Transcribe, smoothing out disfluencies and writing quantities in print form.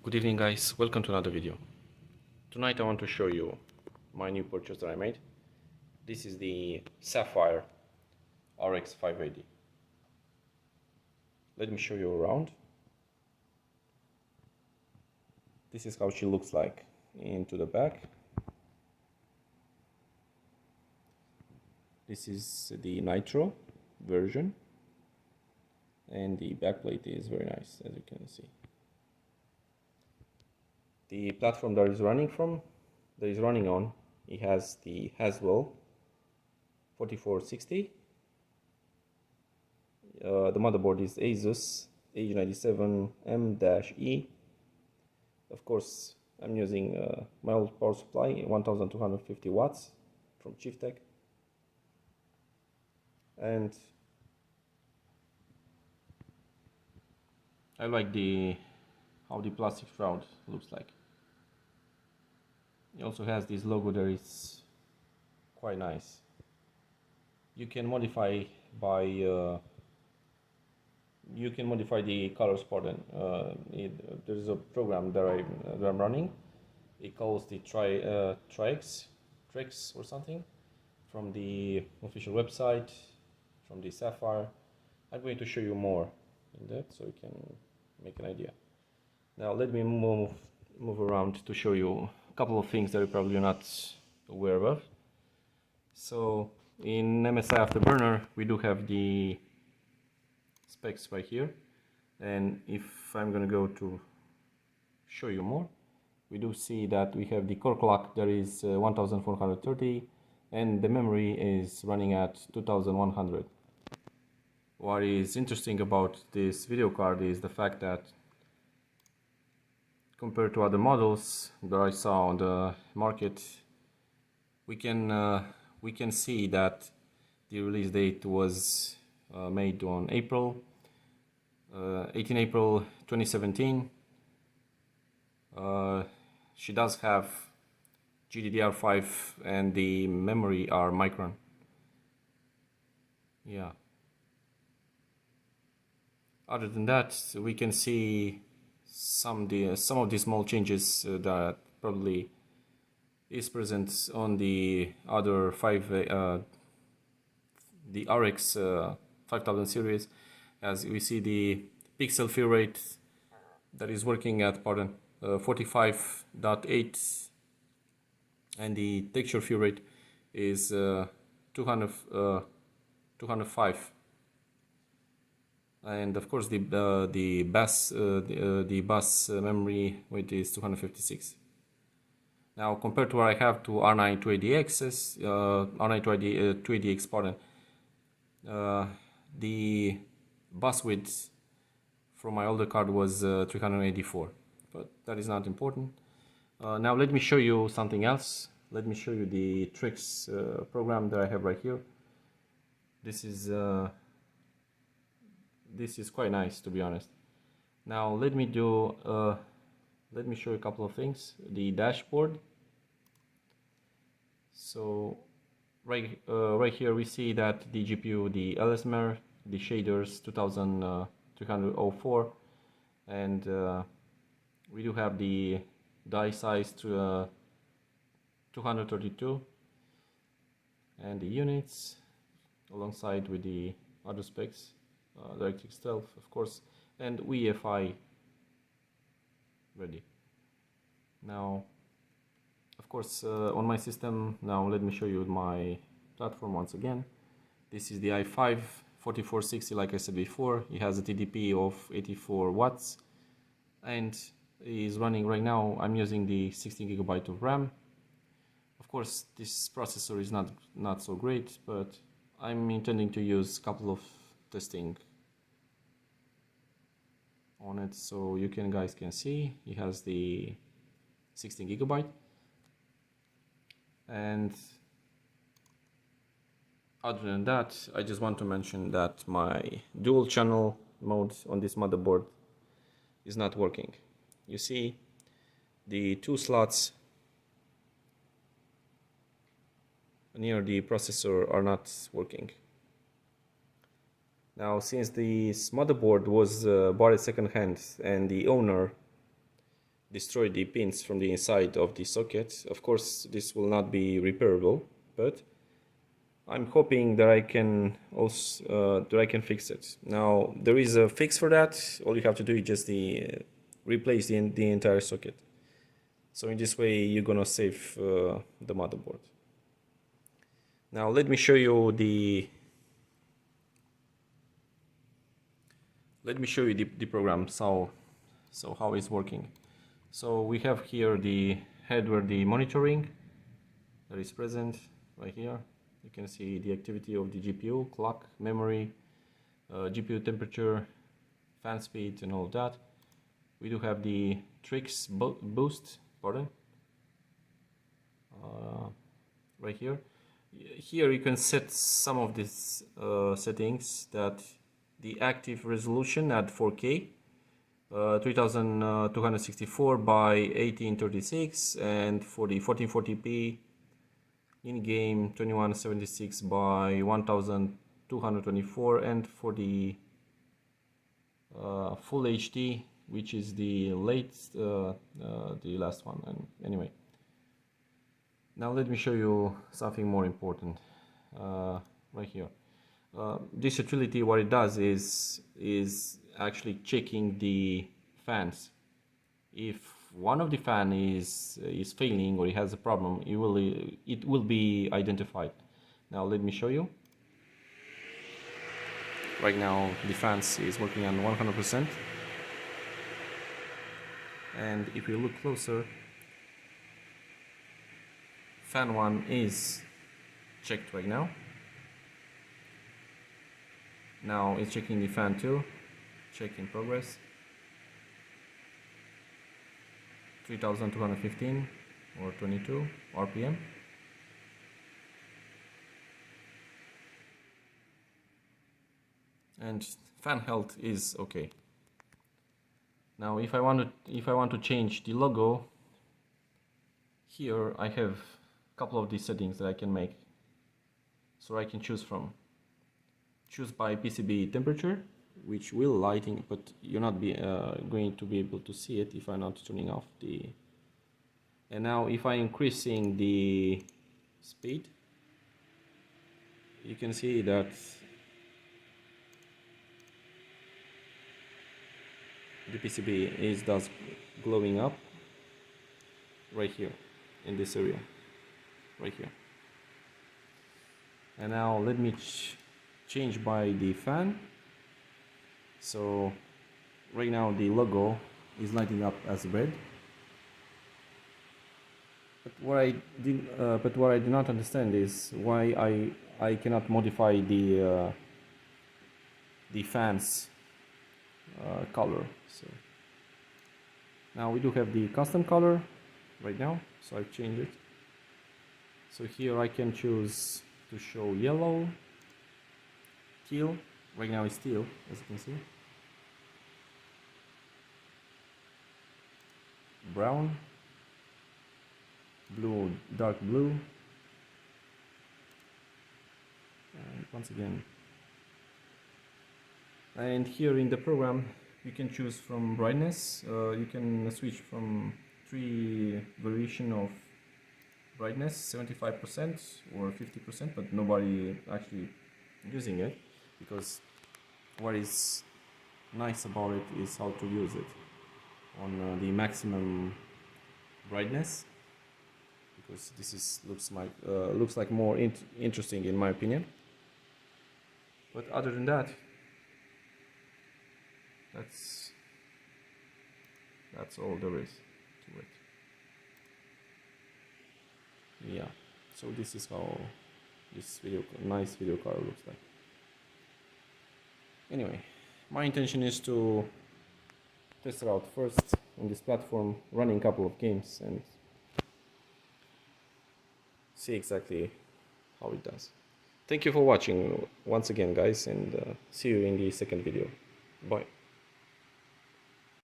Good evening guys, welcome to another video. Tonight I want to show you my new purchase that I made. This is the Sapphire RX 580. Let me show you around. This is how she looks like into the back. This is the Nitro version and the backplate is very nice, as you can see. The platform that is running on, it has the Haswell 4460. The motherboard is Asus H97M-E. Of course, I'm using my old power supply, 1250 watts from Chieftech. And I like how the plastic shroud looks like. It also has this logo there, it's quite nice. You can modify the colors pattern. There's a program that I'm running. It calls the Trix or something, from the official website, from the Sapphire. I'm going to show you more in that so you can make an idea. Now let me move around to show you a couple of things that you're probably not aware of. So in MSI Afterburner we do have the specs right here, and if I'm gonna go to show you more, we do see that we have the core clock that is 1430 and the memory is running at 2100. What is interesting about this video card is the fact that compared to other models that I saw on the market, we can see that the release date was made on 18 April 2017. She does have GDDR5 and the memory are Micron. Yeah. Other than that, we can see some of the small changes that probably is present on the other the RX 5000 series, as we see the pixel fill rate that is working at 45.8 and the texture fill rate is 205. And of course the bus memory weight is 256. Now compared to what I have to R9 280X, R9 280X, pardon, the bus width from my older card was 384, but that is not important. Now let me show you something else. Let me show you the Trix program that I have right here. This is quite nice, to be honest. Now let me show you a couple of things. The dashboard. So right here we see that the GPU, the LSMR, the shaders 2304, and we do have the die size to 232, and the units alongside with the other specs. DirectX Stealth, of course, and UEFI ready. Now, of course, on my system, now let me show you my platform once again. This is the i5 4460, like I said before. It has a TDP of 84 watts and is running right now. I'm using the 16GB of RAM. Of course, this processor is not so great, but I'm intending to use a couple of testing on it, so you guys can see it has the 16GB. And other than that, I just want to mention that my dual channel mode on this motherboard is not working. You see, the two slots near the processor are not working. Now, since this motherboard was bought at second hand and the owner destroy the pins from the inside of the socket. Of course, this will not be repairable, but I'm hoping that I can also fix it. Now there is a fix for that. All you have to do is just replace the entire socket. So in this way you're gonna save the motherboard. Now let me show you the program, so how it's working. So we have here the hardware, the monitoring that is present right here. You can see the activity of the GPU, clock, memory, GPU temperature, fan speed, and all that. We do have the tricks boost, pardon, right here. Here you can set some of these settings, that the active resolution at 4K, 3264 by 1836, and for the 1440p in-game 2176 by 1224, and for the full HD, which is the last one. And anyway, now let me show you something more important right here. This utility, what it does is actually checking the fans. If one of the fan is failing or it has a problem, it will be identified. Now let me show you. Right now the fans is working on 100%, and if you look closer, fan 1 is checked right now. Now it's checking the fan 2, check in progress, 3215 or 22 RPM. And fan health is okay. Now if I want to change the logo, here I have a couple of these settings that I can make. So I can choose by PCB temperature, which will lighting, but you're not going to be able to see it if I'm not turning off the. And now if I'm increasing the speed, you can see that the PCB is thus glowing up right here in this area, right here. And now let me change by the fan. So right now the logo is lighting up as red. But what I did not understand is why I cannot modify the fans color. So now we do have the custom color right now, so I've changed it. So here I can choose to show yellow, teal. Right now it's teal, as you can see. Brown, blue, dark blue, and once again. And here in the program you can choose from brightness. You can switch from 3 variation of brightness, 75% or 50%, but nobody actually using it, because what is nice about it is how to use it on the maximum brightness, because this looks like more interesting in my opinion. But other than that, that's all there is to it. Yeah, so this is how this nice video card looks like. Anyway, my intention is to test it out first on this platform, running a couple of games and see exactly how it does. Thank you for watching once again, guys, and see you in the second video. Bye.